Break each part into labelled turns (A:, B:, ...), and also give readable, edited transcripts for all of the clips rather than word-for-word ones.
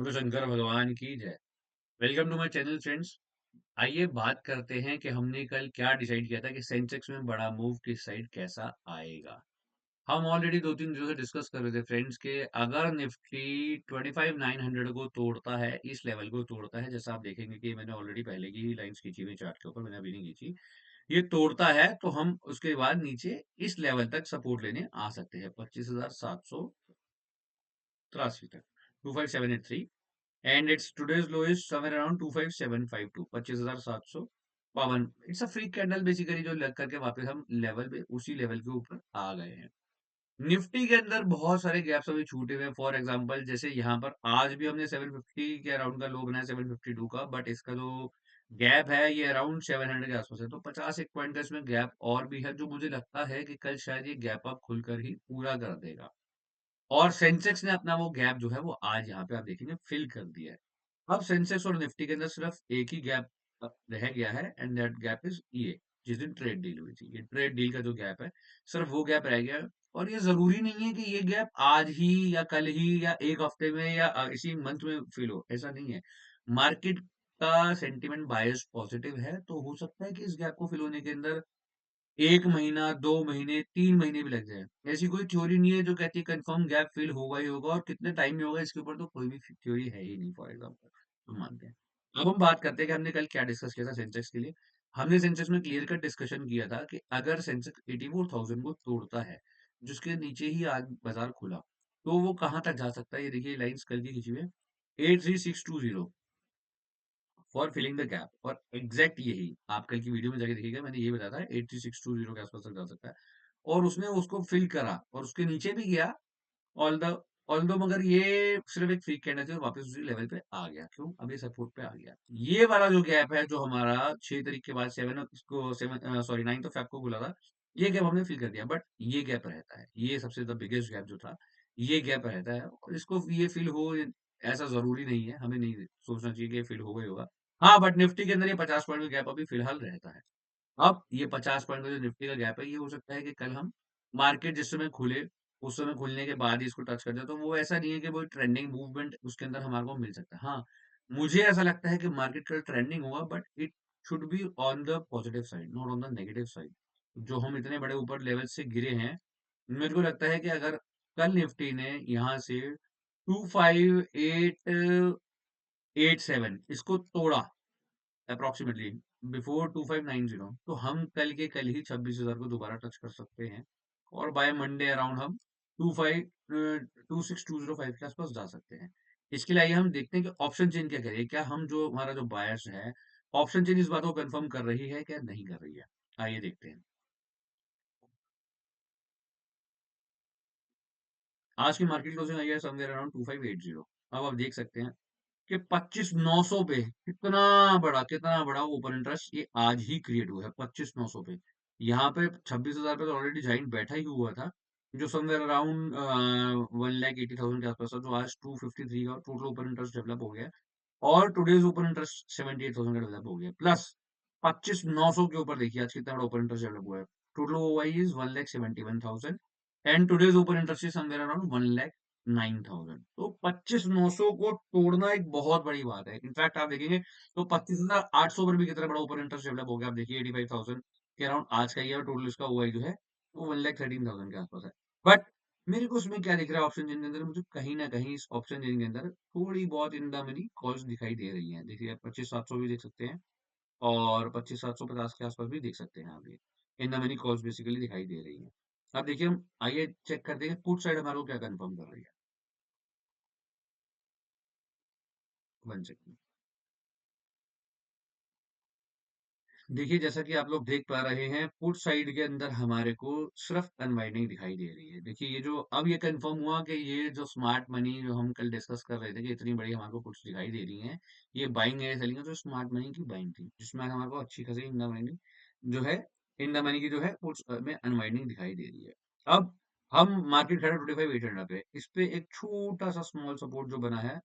A: बोलो शंकर भगवान की जय। Welcome to my channel friends. आइए बात करते हैं कि हमने कल क्या डिसाइड किया था कि सेंसेक्स में बड़ा मूव किस साइड कैसा आएगा। हम ऑलरेडी 2-3 दिनों से डिस्कस कर रहे थे फ्रेंड्स के अगर निफ्टी 25,900 को तोड़ता है, इस लेवल को तोड़ता है, जैसा आप देखेंगे कि मैंने ऑलरेडी पहले की ही लाइंस खींची हुई चार्ट के ऊपर, मैंने अभी नहीं खींची। ये तोड़ता है तो हम उसके बाद नीचे इस लेवल तक सपोर्ट लेने आ सकते हैं 25,783 तक, 25,783। and its today's low is somewhere around 25752, 25,752। It's a free candle basically जो लग करके वापस हम लेवल पे उसी लेवल के ऊपर आ गए हैं। निफ्टी के अंदर बहुत सारे गैप्स अभी छूटे हुए हैं। फॉर एग्जांपल जैसे यहाँ पर आज भी हमने 750 के अराउंड का लो बनाया 752 का, बट इसका जो गैप है ये अराउंड 700 के आसपास है, तो 50 एक पॉइंट का इसमें गैप और भी है, जो मुझे लगता है कि कल शायद ये गैप अप खुलकर ही पूरा कर देगा। और सेंसेक्स ने अपना वो गैप जो है वो आज यहाँ पे आप देखेंगे फिल कर दिया है। अब सेंसेक्स और निफ्टी के अंदर सिर्फ एक ही गैप रह गया है, एंड दैट गैप इज ये, जिस दिन ट्रेड डील हुई थी, ये ट्रेड डील का जो गैप है, सिर्फ वो गैप रह गया है। और ये जरूरी नहीं है कि ये गैप आज ही या कल ही या एक हफ्ते में या इसी मंथ में फिल हो, ऐसा नहीं है। मार्केट का सेंटिमेंट बायस पॉजिटिव है, तो हो सकता है कि इस गैप को फिल होने के अंदर 1 महीना, 2 महीने, 3 महीने भी लग जाएँ। ऐसी कोई थ्योरी नहीं है जो कहती है कन्फर्म गैप फिल होगा ही होगा, और कितने टाइम में होगा इसके ऊपर तो कोई भी थ्योरी है ही नहीं फॉर एग्जांपल, हम मानते हैं। अब हम बात करते हैं कि हमने कल क्या डिस्कस किया था सेंसेक्स के लिए। हमने सेंसेक्स में क्लियर कट डिस्कशन किया था कि अगर सेंसेक्स 84,000 को तोड़ता है, जिसके नीचे ही आज बाजार खुला, तो वो कहाँ तक जा सकता है? ये देखिए लाइन्स कल की खींची हुई है, 83,620 फॉर फिलिंग द गैप, और एग्जैक्ट यही आप कल की वीडियो में जाके देखिएगा, मैंने ये बताया था 8620 के आसपास तक जा सकता है, और उसने उसको फिल करा और उसके नीचे भी गया। ऑल द ऑल दो मगर ये सिर्फ एक फ्री कैंडल थी और वापस उसी लेवल पे आ गया। क्यों? अब ये सपोर्ट पे आ गया। ये वाला जो गैप है जो हमारा 6 तारीख के बाद 9 फेब को खुला था, ये गैप हमने फिल कर दिया, बट ये गैप रहता है, ये सबसे द बिगेस्ट गैप जो था, ये गैप रहता है, और इसको ये फिल हो ऐसा जरूरी नहीं है, हमें नहीं सोचना चाहिए कि ये फिल होगा ही होगा। हाँ, बट निफ्टी के अंदर ये 50 पॉइंट का गैप अभी फिलहाल रहता है। अब ये 50 पॉइंट का जो निफ्टी का गैप है, ये हो सकता है कि कल हम मार्केट जिस समय खुले, उस समय खुलने के बाद ही इसको टच कर जाए, तो वो ऐसा नहीं है कि वो ट्रेंडिंग मूवमेंट उसके अंदर हमारे को मिल सकता है। हाँ, मुझे ऐसा लगता है कि मार्केट कल ट्रेंडिंग होगा, but it should be on the positive side, not on the negative side. जो हम इतने बड़े ऊपर लेवल से गिरे हैं, मेरे को लगता है कि अगर कल निफ्टी ने यहाँ से 25887 इसको तोड़ा अप्रोक्सीमेटली बिफोर 2590, तो हम कल के कल ही 26,000 को दोबारा टच कर सकते हैं, और बाय मंडे अराउंड हम 26205 के आसपास जा सकते हैं। इसके लिए आइए हम देखते हैं कि ऑप्शन चेन क्या करेगी, क्या हम जो हमारा जो बायर्स है, ऑप्शन चेन इस बात को कंफर्म कर रही है क्या नहीं कर रही है। आइए देखते हैं। आज की मार्केट क्लोजिंग आई है समवेयर अराउंड 2580। अब आप देख सकते हैं कि 25,900 पे कितना बड़ा ओपन इंटरेस्ट ये आज ही क्रिएट हुआ है 25,900 पे। यहाँ पे 26,000 पे तो ऑलरेडी जाइंट बैठा ही हुआ था, जो समवेयर अराउंड 1,80,000 के आसपास था, जो आज 253 का टोटल ओपन इंटरेस्ट डेवलप हो गया है, और टुडेज ओपन इंटरेस्ट 78,000 का डेवलप हो गया, प्लस 25,900 के ऊपर देखिए आज कितना बड़ा ओपन इंटरेस्ट डेवलप हुआ है। Total OI is 1,71,000 and today's open interest is somewhere around 1,09,000। तो 25,900 को तोड़ना एक बहुत बड़ी बात है। इनफैक्ट आप देखेंगे तो 25,800 पर भी कितना बड़ा ओपन इंटरेस्ट डेवलप हो गया। आप देखिए 85,000 के अराउंड आज का ये टोटल इसका ओआई जो है वो 1,13,000 के आसपास है। बट मेरे को उसमें क्या दिख रहा है ऑप्शन चेन के अंदर, मुझे कहीं ना कहीं इस ऑप्शन चेन के अंदर थोड़ी बहुत इन द मनी कॉल्स दिखाई दे रही हैं। देखिए 25,700 भी देख सकते हैं, और 25,750 के आसपास भी देख सकते हैं आप ये। In the money calls basically दिखाई दे रही हैं। अब देखिए हम आइए चेक करते हैं पुट साइड हमारे को क्या कंफर्म कर रही है। 1 सेकंड। देखिए जैसा कि आप लोग देख पा रहे हैं, पुट साइड के अंदर हमारे को सिर्फ अनवाइंडिंग दिखाई दे रही है। देखिए ये जो अब ये कंफर्म हुआ कि ये जो स्मार्ट मनी जो हम कल डिस्कस कर रहे थे कि इतनी बड़ी हमारे को पुट्स दिखाई दे रही हैं, ये बाइंग है सेलिंग है, तो स्मार्ट मनी की बाइंग थी, जिसमें हमारे को अच्छी खासी इन द मनी जो है, इन द मनी की जो है पुट्स में अनवाइंडिंग दिखाई दे रही है। अब हम मार्केट खड़ा 25,800 पे, इस पे एक छोटा सा स्मॉल सपोर्ट जो बना है,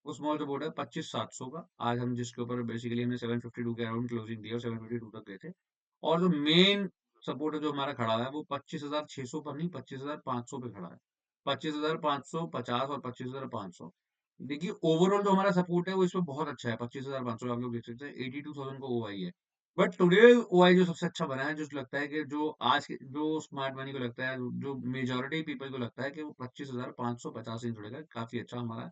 A: वो स्मॉल सपोर्ट है 25,700 का। आज हम जिसके ऊपर बेसिकली हमने 752 के अराउंड क्लोजिंग दी और 752 तक गए थे, और जो मेन सपोर्ट है जो हमारा खड़ा है वो 25,600 पर नहीं, 25,500 पे खड़ा है। 25,550 और 25,500 देखिए ओवरऑल जो हमारा सपोर्ट है वो इसमें बहुत अच्छा है, 25,500 आप लोग देख सकते हैं, 82,000 का ओआई है। बट टुडे ओआई जो सबसे अच्छा बना है, जो लगता है कि जो आज के जो स्मार्ट मनी को लगता है, जो मेजॉरिटी पीपल को लगता है कि वो 25,550 ही जुड़ेगा, काफी अच्छा हमारा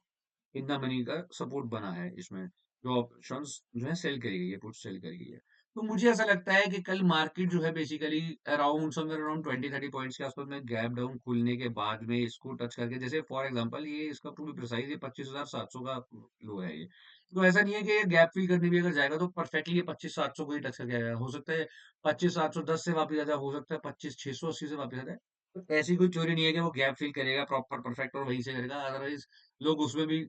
A: इन द मनी का सपोर्ट बना है इसमें। जो ऑप्शंस जो है सेल करी गई है, पुट सेल करी गई है। तो मुझे ऐसा लगता है कि कल मार्केट जो है basically around somewhere around 20-30 points के आसपास में गैप डाउन खुलने के बाद में इसको टच करके, जैसे फॉर एग्जांपल ये इसका टू बी प्रिसाइज ये 25,700 का लो है ये। तो ऐसा नहीं है कि ये गैप फिल करने भी अगर जाएगा तो परफेक्टली ये 25,700 को ही टच करके आएगा। हो सकता है 25,710 से वापस आ जाए, हो सकता है 25,680 से वापस आ जाए। तो ऐसी कोई चोरी नहीं है कि वो गैप फिल करेगा प्रॉपर परफेक्ट और वहीं से करेगा। अदरवाइज लोग उसमें भी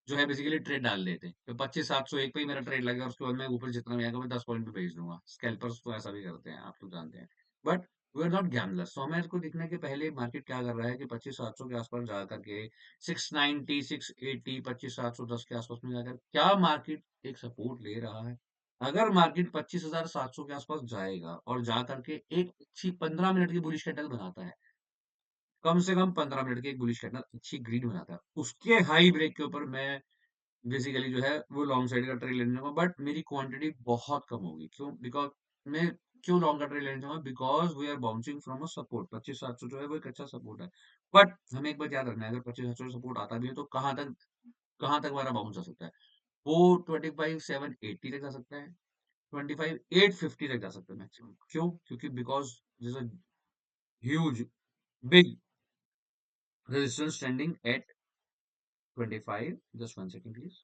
A: जो है बेसिकली ट्रेड डाल देते हैं। तो 25,701 पे ही मेरा ट्रेड लगेगा, उसके बाद मैं ऊपर जितना भी आएगा मैं 10 पॉइंट पे बेच दूँगा। स्कैल्पर्स तो ऐसा भी करते हैं, आप लोग जानते हैं। But we are not gamblers. तो हमें इसको देखना है कि पहले मार्केट क्या कर रहा है कि 25,700 के आसपास जा करके 690, 680, 25,710 के आसपास में जाकर क्या मार्केट एक सपोर्ट ले रहा है। अगर मार्केट 25,700 के आसपास जाएगा और जा करके एक अच्छी 15 मिनट की बुलिश कैंडल बनाता है, कम से कम 15 मिनट की एक बुलिश कैंडल अच्छी ग्रीन बनाता है। उसके हाई ब्रेक के ऊपर मैं बेसिकली जो है वो लॉन्ग साइड का ट्रेड लेने जाऊंगा, बट मेरी क्वांटिटी बहुत कम होगी। क्यों? बिकॉज मैं क्यों लॉन्ग का ट्रेड लेने जाऊंगा? Because we are bouncing from a support. 25,700 जो है वो एक अच्छा सपोर्ट है। बट हमें एक बात याद रखना है, अगर 25,700 सपोर्ट आता भी है तो कहाँ तक हमारा बाउंस आ सकता है? वो 25,780 तक जा सकता है, 25,850 तक जा सकता है मैक्सिमम। क्यों? क्योंकि because this a huge big resistance standing at 25, just one second please,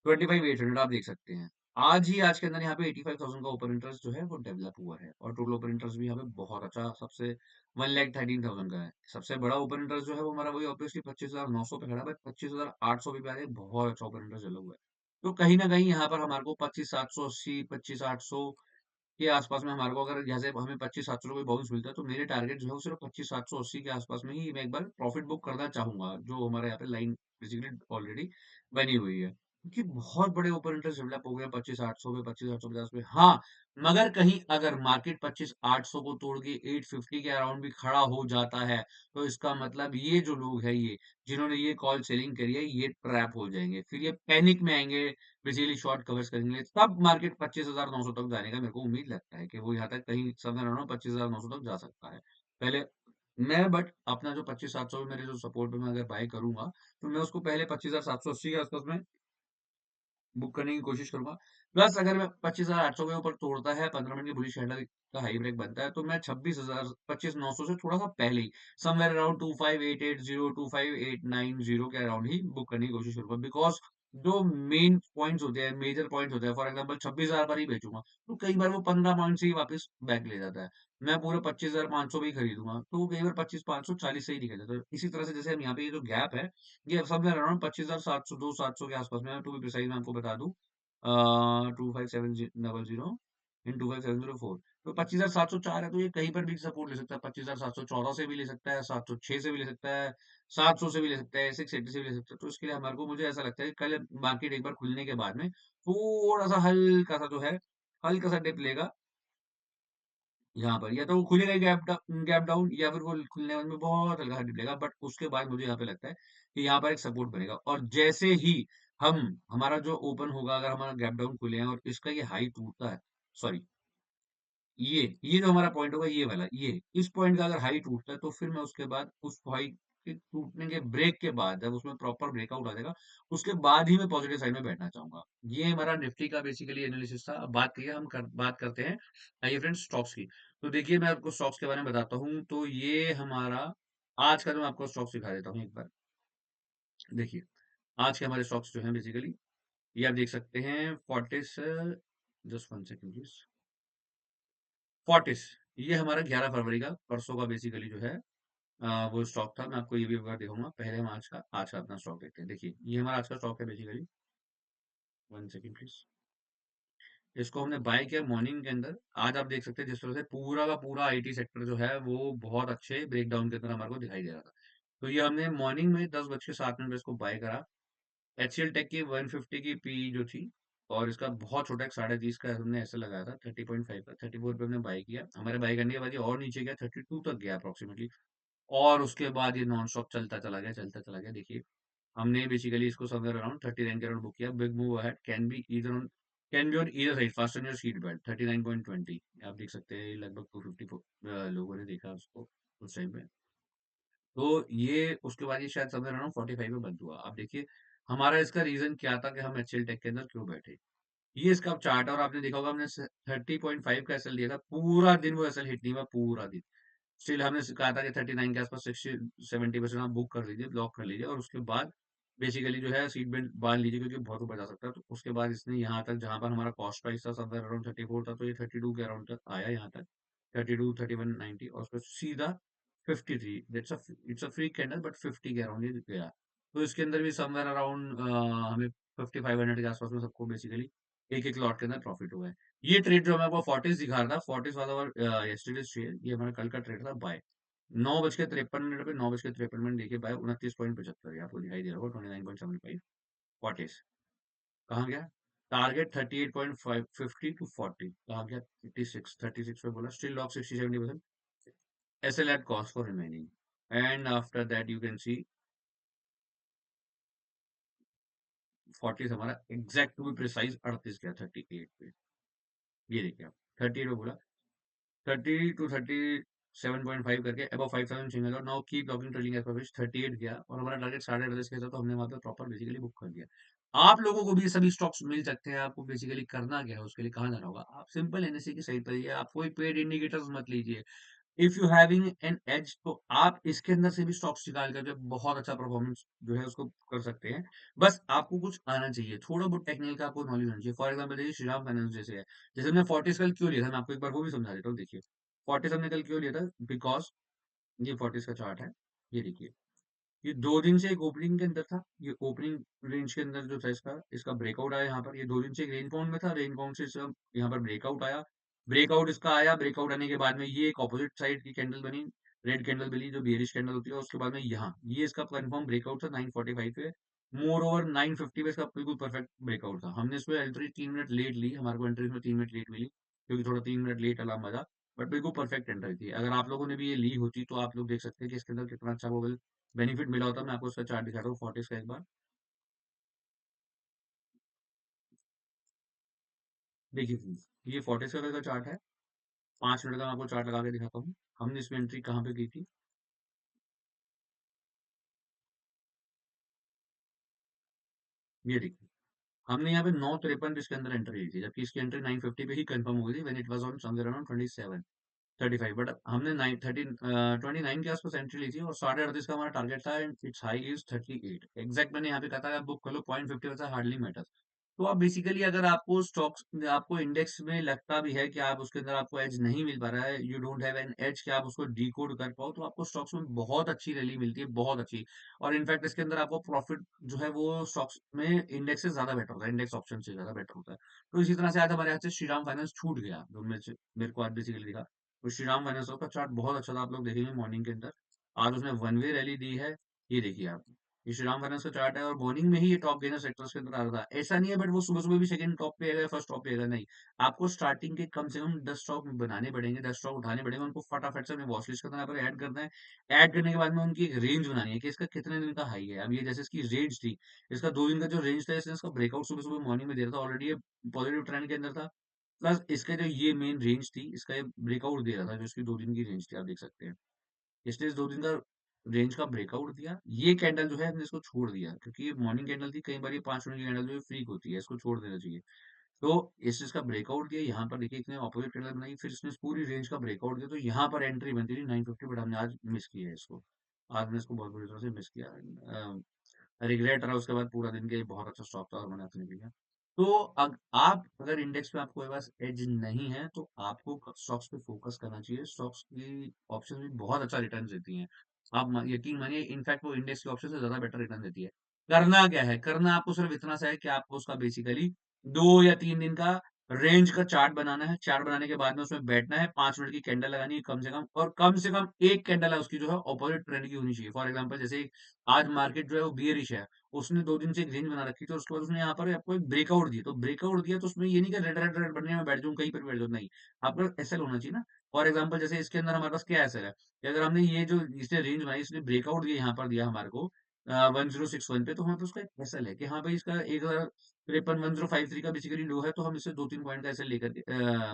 A: 25,800 आप देख सकते हैं। आज के अंदर यहाँ पे 85,000 का ओपन इंटरेस्ट जो है वो डेवलप हुआ है, और टोटल ओपन इंटरेस्ट भी यहाँ पे बहुत अच्छा, सबसे 1,13,000 का है। सबसे बड़ा ओपन इंटरेस्ट जो है वो हमारा वही ऑब्वियसली 25,900 पे खड़ा है, बट 25,800 पे भी आ रहे हैं, बहुत अच्छा ओपन इंटरेस्ट डेवलप हुआ है। तो कहीं ना कहीं यहाँ पर हमारे को 25,780, 25,800 के आसपास में हमारे को, अगर जैसे हमें 25,700 कोई बाउंस मिलता है, तो मेरे टारगेट जो है वो सिर्फ 25,780 के आसपास में ही मैं एक बार प्रॉफिट बुक करना चाहूंगा, जो हमारे यहाँ पे लाइन बेसिकली ऑलरेडी बनी हुई है। क्योंकि बहुत बड़े ओपन इंटरेस्ट डेवलप हो गए 25,800 पे, 25,850 पे। हाँ, मगर कहीं अगर मार्केट 25,800 को तोड़ के 850 के अराउंड भी खड़ा हो जाता है, तो इसका मतलब ये जो लोग है, ये जिन्होंने ये कॉल सेलिंग करी है, ये ट्रैप हो जाएंगे, फिर ये पैनिक में आएंगे, बेसिकली शॉर्ट कवर्स करेंगे, तब मार्केट 25,900 तक जाने का मेरे को उम्मीद लगता है कि वो यहाँ तक कहीं समझ रहा हूँ 25,900 तक जा सकता है। पहले मैं, बट अपना जो 25,700 मेरे जो सपोर्ट पे मैं अगर बाय करूंगा, तो मैं उसको पहले 25,780 के आसपास में बुक करने की कोशिश करूंगा। प्लस अगर मैं 25,800 के ऊपर तोड़ता है, 15 मिनट की बुलिश कैंडल का हाई ब्रेक बनता है, तो मैं 26,000 25,900 से थोड़ा सा पहले ही समवेयर अराउंड 25,880, 25,890 के अराउंड ही बुक करने की कोशिश करूंगा। बिकॉज जो मेन पॉइंट्स होते हैं, मेजर पॉइंट्स होते हैं, फॉर एग्जांपल 26,000 पर ही बेचूंगा, तो कई बार वो 15 पॉइंट से ही वापस बैक ले जाता है। मैं पूरे 25,500 भी खरीदूंगा, तो वो कई बार 25,540 से ही निकल जाता है। इसी तरह से जैसे हम यहाँ पे ये जो गैप है, ये समवेयर अराउंड 25,700 दो 700 के आसपास में, टू बी प्रिसाइज मैं आपको बता दूं 25,700 इन 25,704, तो 25,704 है, तो ये कहीं पर भी सपोर्ट ले सकता है। 25,714 से भी ले सकता है, 706 से भी ले सकता है, 700 से भी ले सकता है, 680 से भी ले सकता है। तो इसके लिए हमारे को, मुझे ऐसा लगता है कि कल मार्केट एक बार खुलने के बाद में थोड़ा सा हल्का सा जो है, हल्का सा डिप लेगा यहाँ पर, या तो वो खुलेगा गैप डाउन, या फिर वो खुलने में बहुत हल्का सा डिप लेगा, बट उसके बाद मुझे यहाँ पे लगता है कि यहाँ पर एक सपोर्ट बनेगा, और जैसे ही हम हमारा जो ओपन होगा, अगर हमारा गैप डाउन खुले हैं और इसका ये हाई टूटता है, सॉरी, ये जो हमारा पॉइंट होगा, ये वाला, ये इस पॉइंट का अगर हाई टूटता है, तो फिर मैं उसके बाद उस हाई के टूटने के ब्रेक के बाद, जब उसमें प्रॉपर ब्रेकआउट आ जाएगा, उसके बाद ही मैं पॉजिटिव साइड में बैठना चाहूंगा। ये हमारा निफ्टी का बेसिकली एनालिसिस था। अब बात की है, बात करते हैं आइए फ्रेंड्स स्टॉक्स की। तो देखिए मैं आपको स्टॉक्स के बारे में बताता हूँ। तो ये हमारा आज का, जो मैं आपको स्टॉक्स दिखा देता हूँ एक बार। देखिए आज के हमारे स्टॉक्स जो हैं बेसिकली, ये आप देख सकते हैं। Fortis, just one second please, Fortis, ये हमारा 11 फरवरी का, परसों का बेसिकली जो है वो स्टॉक था। मैं आपको ये भी एक बार दिखाऊंगा। पहले हम आज का अपना स्टॉक देखते हैं। देखिए ये हमारा आज का स्टॉक है बेसिकली, वन सेकंड प्लीज। इसको हमने बाय किया मॉर्निंग के अंदर। आज आप देख सकते हैं जिस तरह से पूरा का पूरा आईटी सेक्टर जो है वो बहुत अच्छे ब्रेकडाउन के अंदर हमारे को दिखाई दे रहा था। तो ये हमने मॉर्निंग में 10:07 इसको बाय करा। एचसीएल टेक की 150 की पी जो थी, और इसका बहुत छोटा एक 30.5 का हमने ऐसे लगाया था, 30.5 का, 34 पे हमने बाय किया। हमारे बाय करने के बाद ये और नीचे गया, 32 तक गया अप्रोक्सीमेटली। और उसके बाद ये नॉन स्टॉप चलता चला गया। देखिए, हमने बेसिकली इसको समवेयर अराउंड 39 के अराउंड बुक किया। Big move ahead can be on either side, fasten your seat belt 39.20। आप देख सकते हैं लगभग 250 लोगों ने देखा उसको उस टाइम पे। तो ये उसके बाद ये शायद समवेयर अराउंड 45 में बंद हुआ। अब देखिए, हमारा इसका रीज़न क्या था कि हम एचएल टेक के अंदर क्यों बैठे? ये इसका चार्ट है और आपने देखा होगा हमने 30.5 का एसएल लिया था। पूरा दिन वो एसएल हिट नहीं हुआ, पूरा दिन। स्टिल हमने कहा था कि 39 के आसपास 60-70% आप बुक कर लीजिए, लॉक कर लीजिए और उसके बाद बेसिकली जो है सीट बेल्ट बांध लीजिए क्योंकि बहुत ऊपर जा सकता है। तो उसके बाद इसने यहाँ तक जहां पर हमारा कॉस्ट प्राइस था समवेयर अराउंड 34 था, तो ये 32 के अराउंड तक आया यहाँ तक, 32 3190 और उसको सीधा 53। It's a free candle but 50 के अराउंड ये गया। तो इसके अंदर भी समवेयर अराउंड हमें 5500 के आसपास में सबको बेसिकली एक एक लॉट के अंदर प्रॉफिट हुआ है। ये ट्रेड जो मैं आपको फोर्टिस दिखा रहा था, फोर्टिस वाला और यस्टरडे शेयर, ये हमारा कल का ट्रेड था बाय। 9:53 पे 9:53 देखिए बाय 29.75, आपको दिखाई दे रहा होगा 29.75 फोर्टिस। कहाँ गया? टारगेट 38.550 टू 40 कहाँ गया? 36 पे बोला, still lock 60-70%। SL at cost for remaining, and after that you can see 40 हमारा एग्जैक्ट टू बी प्रिसाइज 38 गया 38 पे। ये देखिए आप 38 पे बोला, 30 to 37.5 करके अबव 5000 सिग्नल और now keep locking trailing edge पर 38 गया और हमारा टारगेट 38.5 का था, तो हमने वहां पे प्रॉपर बेसिकली बुक कर दिया। आप लोगों को भी ये सभी स्टॉक्स मिल सकते हैं। आपको बेसिकली करना क्या है, उसके लिए कहाँ जाना होगा? आप सिंपल एनएससी की सही तरीके, आप कोई पेड इंडिकेटर्स मत लीजिए। If you having an edge तो आप इसके अंदर से भी स्टॉक्स निकाल कर जो बहुत अच्छा परफॉर्मेंस जो है उसको कर सकते हैं। बस आपको कुछ आना चाहिए, थोड़ा बहुत टेक्निकल का आपको नॉलेज होना चाहिए। फॉर एग्जांपल देखिए श्रीराम फाइनेंस जैसे है, जैसे हमने फोर्टिस कल क्यों लिया था, मैं आपको एक बार वो भी समझा देता हूँ। देखिए, फोर्टिस हमने कल क्यों लिया था, बिकॉज ये फोर्टिस का चार्ट है। ये देखिए, ये 2 दिन से एक ओपनिंग के अंदर था। ये ओपनिंग रेंज के अंदर जो था इसका इसका ब्रेकआउट आया यहाँ पर। ये 2 दिन से एक रेंज बाउंड में था, रेंज बाउंड से इसका यहाँ पर ब्रेकआउट आया। ब्रेकआउट इसका आया, ब्रेकआउट आने के बाद में ये एक ऑपोजिट साइड की कैंडल बनी, रेड कैंडल बनी जो बेरिश कैंडल होती है। उसके बाद में यहाँ ये इसका कंफर्म ब्रेकआउट था 945 पे। मोर ओवर 950 पे इसका बिल्कुल परफेक्ट ब्रेकआउट था। हमने इसमें एंट्री 3 मिनट लेट ली, हमारे को एंट्री में 3 मिनट लेट मिली क्योंकि थोड़ा 3 मिनट लेट अलार्म बजा। बट बिल्कुल परफेक्ट एंट्री थी। अगर आप लोगों ने भी ये ली होती तो आप लोग देख सकते हैं कि इसके अंदर कितना अच्छा वो बेनिफिट मिला होता। मैं आपको उसका चार्ट दिखाता हूँ फोर्टिस का एक बार। देखिए प्लीज, ये फोर्टिस का चार्ट है। 5 मिनट का मैं आपको चार्ट लगा के दिखाता हूँ। हमने इसमें एंट्री कहाँ पे की थी? ये देखिए, हमने यहाँ पे 9:53 इसके अंदर एंट्री ली थी, जबकि इसकी एंट्री 950 पे ही कंफर्म हो गई थी when it was on somewhere around 27 35। But हमने 29 के आसपास एंट्री ली थी और 38.5 का हमारा टारगेट था and it's high is 38 exact. मैंने यहाँ पे कहा था आप बुक कर लो, 0.50 हार्डली मैटर। तो आप बेसिकली अगर आपको स्टॉक्स आपको इंडेक्स में लगता भी है कि आप उसके अंदर आपको एज नहीं मिल पा रहा है, you don't have an edge कि आप उसको डिकोड कर पाओ, तो आपको स्टॉक्स में बहुत अच्छी रैली मिलती है, बहुत अच्छी। और इनफैक्ट इसके अंदर आपको प्रॉफिट जो है वो स्टॉक्स में इंडेक्स से ज्यादा बेटर होता है, इंडेक्स ऑप्शन से ज्यादा बेटर होता है। तो इसी तरह से आज हमारे यहाँ से श्रीराम फाइनेंस छूट गया, जो मेरे को आज बेसिकली दिखा। तो श्रीराम फाइनेंस का चार्ट बहुत अच्छा था, आप लोग देखेंगे मॉर्निंग के अंदर। आज उसने वन वे रैली दी है। ये देखिए आप, ये श्रीराम फाइनेंस का चार्ट है और मॉर्निंग में ही ये टॉप गेनर सेक्टर्स के अंदर आ रहा था। ऐसा नहीं है बट वो सुबह सुबह भी सेकंड टॉप पे आएगा, फर्स्ट टॉप पे आएगा, नहीं। आपको स्टार्टिंग के कम से कम 10 स्टॉक बनाने पड़ेंगे, 10 स्टॉक उठाने पड़ेंगे, उनको फटाफट से अपने वॉच लिस्ट के अंदर यहाँ पर ऐड करना है। ऐड करने के बाद में उनकी एक रेंज बनानी है कि इसका कितने दिन का हाई है। अब ये जैसे इसकी रेंज थी, इसका 2 दिन का जो रेंज था, इसने इसका ब्रेकआउट सुबह सुबह मॉर्निंग में दे रहा था, ऑलरेडी ये पॉजिटिव ट्रेंड के अंदर था। प्लस इसका जो ये मेन रेंज थी, इसका ये ब्रेकआउट दे रहा था, जो इसकी 2 दिन की रेंज थी, आप देख सकते हैं। इसने इस 2 दिन का रेंज का ब्रेकआउट दिया। ये कैंडल जो है हमने इसको छोड़ दिया क्योंकि ये मॉर्निंग कैंडल थी। कई बार ये 5 मिनट की कैंडल जो है फ्रीक होती है, इसको छोड़ देना चाहिए। तो इस चीज का ब्रेकआउट दिया, यहाँ पर देखिए इसने ऑपोजिट कैंडल बनाई, फिर इसने इस पूरी रेंज का ब्रेकआउट दिया, तो यहाँ पर एंट्री बनती थी 950, बट हमने आज मिस किया है इसको। आज हमने इसको बहुत बुरी तरह से मिस किया। रिग्रेट रहा उसके बाद पूरा दिन के, बहुत अच्छा स्टॉक था और मैंने अपने लिया। तो आप अगर इंडेक्स में आपको पास एज नहीं है तो आपको स्टॉक्स पे फोकस करना चाहिए। स्टॉक्स की ऑप्शन भी बहुत अच्छा रिटर्न देती हैं। आप यकीन मानिए, इनफैक्ट वो इंडेक्स के ऑप्शन से ज्यादा बेटर रिटर्न देती है। करना क्या है, करना आपको सिर्फ इतना सा है कि आपको उसका बेसिकली 2 या 3 दिन का रेंज का चार्ट बनाना है, चार्ट बनाने के बाद में उसमें बैठना है, 5 मिनट की कैंडल लगानी है कम से कम, और कम से कम एक कैंडल है उसकी जो है अपोजिट ट्रेंड की होनी चाहिए। फॉर एग्जांपल जैसे आज मार्केट जो है वो बियरिश है, उसने 2 दिन से एक रेंज बना रखी थी और उसके बाद उसने यहाँ पर आपको एक ब्रेकआउट दी, तो ब्रेकआउट दिया तो उसमें ये नहीं कि रेड बनने में बैठ जाऊँ, कहीं पर भी बैठ जाऊँ, नहीं। आपका एसएल होना चाहिए ना। फॉर एग्जांपल जैसे इसके अंदर हमारे पास क्या एसएल है, कि अगर हमने ये जो इसने रेंज बनाई, इसने ब्रेकआउट दिया यहाँ पर दिया हमारे को 1061 पे, तो हमारे पास उसका एक एसएल है कि हाँ भाई इसका 1053 का बेसिकली लो है, तो हम इससे 2-3 पॉइंट का एसएल लेकर के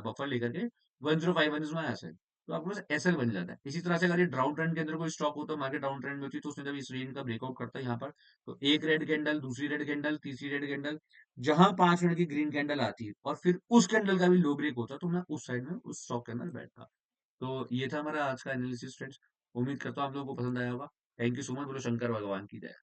A: बफर लेकर के 1051 इज माय एसएल, तो आपके पास एसएल बन जाता है। इसी तरह से अगर ये डाउन ट्रेंड के अंदर कोई स्टॉक होता है, मार्केट डाउन ट्रेंड में होती है, तो उसने जब इस रेंज का ब्रेकआउट करता है यहाँ पर, तो एक रेड कैंडल, दूसरी रेड कैंडल, तीसरी रेड कैंडल, जहां 5 मिनट की ग्रीन कैंडल आती है और फिर उस कैंडल का भी लो ब्रेक होता है, तो मैं उस साइड में उस स्टॉक के अंदर बैठता। तो ये था हमारा आज का एनालिसिस फ्रेंड्स। उम्मीद करता हूँ आप लोगों को पसंद आया होगा। Thank you so much. बोलो शंकर भगवान की जय।